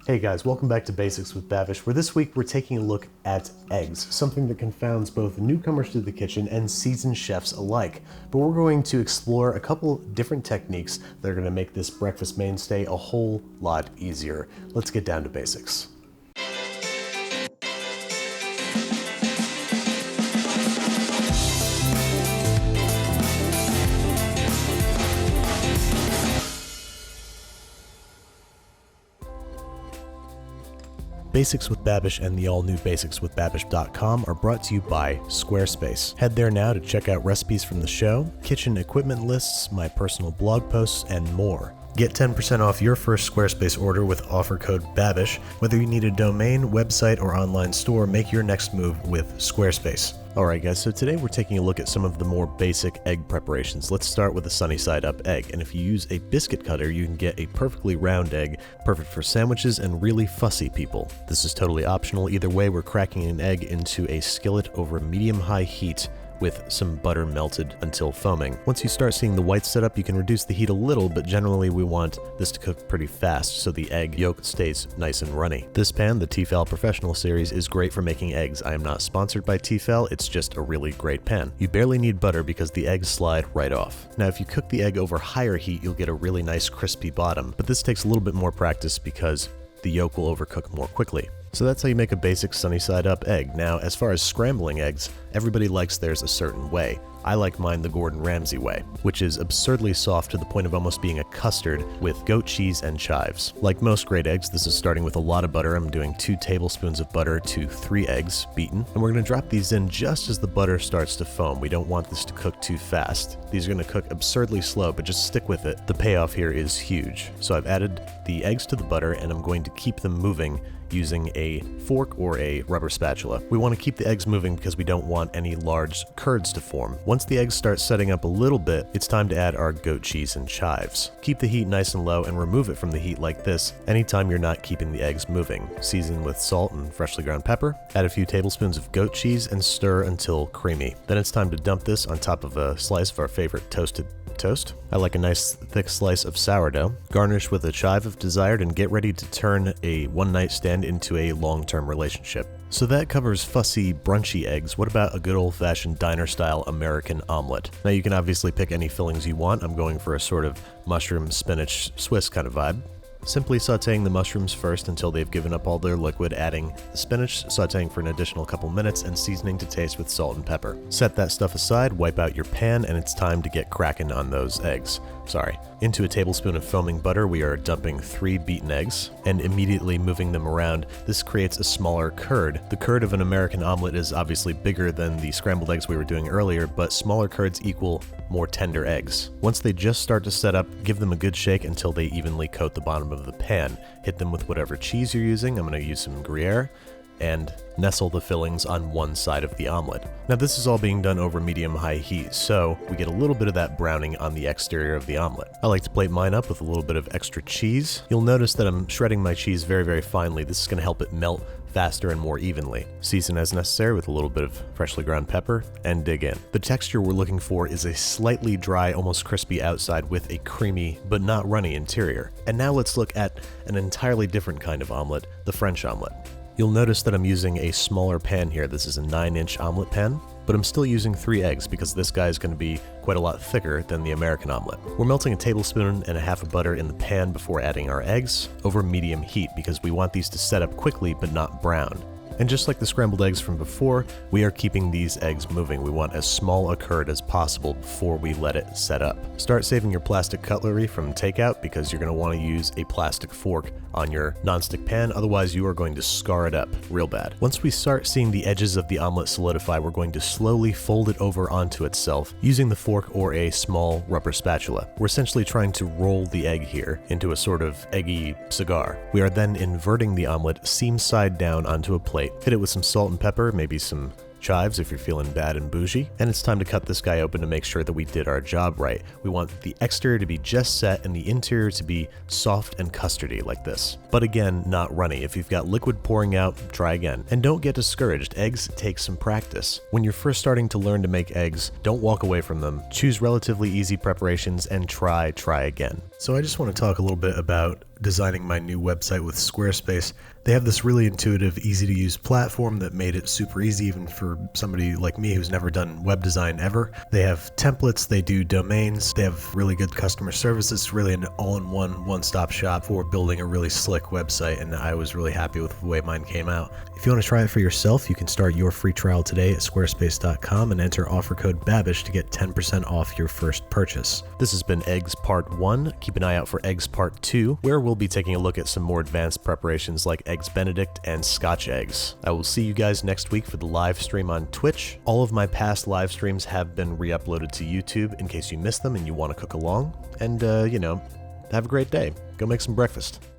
Hey guys, welcome back to Basics with Babish, where this week we're taking a look at eggs, something that confounds both newcomers to the kitchen and seasoned chefs alike. But we're going to explore a couple different techniques that are going to make this breakfast mainstay a whole lot easier. Let's get down to basics. Basics with Babish and the all-new basicswithbabish.com are brought to you by Squarespace. Head there now to check out recipes from the show, kitchen equipment lists, my personal blog posts, and more. Get 10% off your first Squarespace order with offer code BABISH. Whether you need a domain, website, or online store, make your next move with Squarespace. Alright guys, so today we're taking a look at some of the more basic egg preparations. Let's start with a sunny side up egg, and if you use a biscuit cutter, you can get a perfectly round egg, perfect for sandwiches and really fussy people. This is totally optional. Either way, we're cracking an egg into a skillet over medium-high heat with some butter melted until foaming. Once you start seeing the whites set up, you can reduce the heat a little, but generally we want this to cook pretty fast so the egg yolk stays nice and runny. This pan, the T-fal Professional Series, is great for making eggs. I am not sponsored by T-fal, it's just a really great pan. You barely need butter because the eggs slide right off. Now if you cook the egg over higher heat, you'll get a really nice crispy bottom, but this takes a little bit more practice because the yolk will overcook more quickly. So that's how you make a basic sunny side up egg. Now, as far as scrambling eggs, everybody likes theirs a certain way. I like mine the Gordon Ramsay way, which is absurdly soft to the point of almost being a custard with goat cheese and chives. Like most great eggs, this is starting with a lot of butter. I'm doing 2 tablespoons of butter to 3 eggs beaten, and we're going to drop these in just as the butter starts to foam. We don't want this to cook too fast. These are going to cook absurdly slow, but just stick with it. The payoff here is huge. So I've added the eggs to the butter, and I'm going to keep them moving using a fork or a rubber spatula. We want to keep the eggs moving because we don't want any large curds to form. Once the eggs start setting up a little bit, it's time to add our goat cheese and chives. Keep the heat nice and low and remove it from the heat like this anytime you're not keeping the eggs moving. Season with salt and freshly ground pepper. Add a few tablespoons of goat cheese and stir until creamy. Then it's time to dump this on top of a slice of our favorite toasted toast. I like a nice thick slice of sourdough. Garnish with a chive if desired and get ready to turn a one-night stand into a long-term relationship. So that covers fussy, brunchy eggs. What about a good old-fashioned diner-style American omelet? Now you can obviously pick any fillings you want. I'm going for a sort of mushroom, spinach, Swiss kind of vibe. Simply sauteing the mushrooms first until they've given up all their liquid, adding the spinach, sauteing for an additional couple minutes, and seasoning to taste with salt and pepper. Set that stuff aside, wipe out your pan, and it's time to get cracking on those eggs. Into a tablespoon of foaming butter, we are dumping 3 beaten eggs and immediately moving them around. This creates a smaller curd. The curd of an American omelet is obviously bigger than the scrambled eggs we were doing earlier, but smaller curds equal more tender eggs. Once they just start to set up, give them a good shake until they evenly coat the bottom of the pan. Hit them with whatever cheese you're using. I'm going to use some Gruyere, and nestle the fillings on one side of the omelet. Now this is all being done over medium-high heat, so we get a little bit of that browning on the exterior of the omelet. I like to plate mine up with a little bit of extra cheese. You'll notice that I'm shredding my cheese very, very finely. This is going to help it melt faster and more evenly. Season as necessary with a little bit of freshly ground pepper, and dig in. The texture we're looking for is a slightly dry, almost crispy outside with a creamy but not runny interior. And now let's look at an entirely different kind of omelet, the French omelet. You'll notice that I'm using a smaller pan here. This is a 9-inch omelet pan, but I'm still using 3 eggs because this guy is going to be quite a lot thicker than the American omelet. We're melting a tablespoon and a half of butter in the pan before adding our eggs over medium heat because we want these to set up quickly but not brown. And just like the scrambled eggs from before, we are keeping these eggs moving. We want as small a curd as possible before we let it set up. Start saving your plastic cutlery from takeout because you're going to want to use a plastic fork on your nonstick pan, otherwise you are going to scar it up real bad. Once we start seeing the edges of the omelet solidify, we're going to slowly fold it over onto itself using the fork or a small rubber spatula. We're essentially trying to roll the egg here into a sort of eggy cigar. We are then inverting the omelet seam side down onto a plate. Hit it with some salt and pepper, maybe some chives if you're feeling bad and bougie, and it's time to cut this guy open to make sure that we did our job right. We want the exterior to be just set and the interior to be soft and custardy like this. But again, not runny. If you've got liquid pouring out, try again. And don't get discouraged. Eggs take some practice. When you're first starting to learn to make eggs, don't walk away from them. Choose relatively easy preparations and try again. So I just want to talk a little bit about designing my new website with Squarespace. They have this really intuitive, easy to use platform that made it super easy even for somebody like me who's never done web design ever. They have templates, they do domains, they have really good customer service. It's really an all-in-one, one-stop shop for building a really slick website, and I was really happy with the way mine came out. If you want to try it for yourself, you can start your free trial today at squarespace.com and enter offer code Babish to get 10% off your first purchase. This has been Eggs Part 1. Keep an eye out for Eggs Part 2, where we'll be taking a look at some more advanced preparations like Eggs Benedict and Scotch eggs. I will see you guys next week for the live stream on Twitch. All of my past live streams have been re-uploaded to YouTube in case you missed them and you want to cook along. And, have a great day. Go make some breakfast.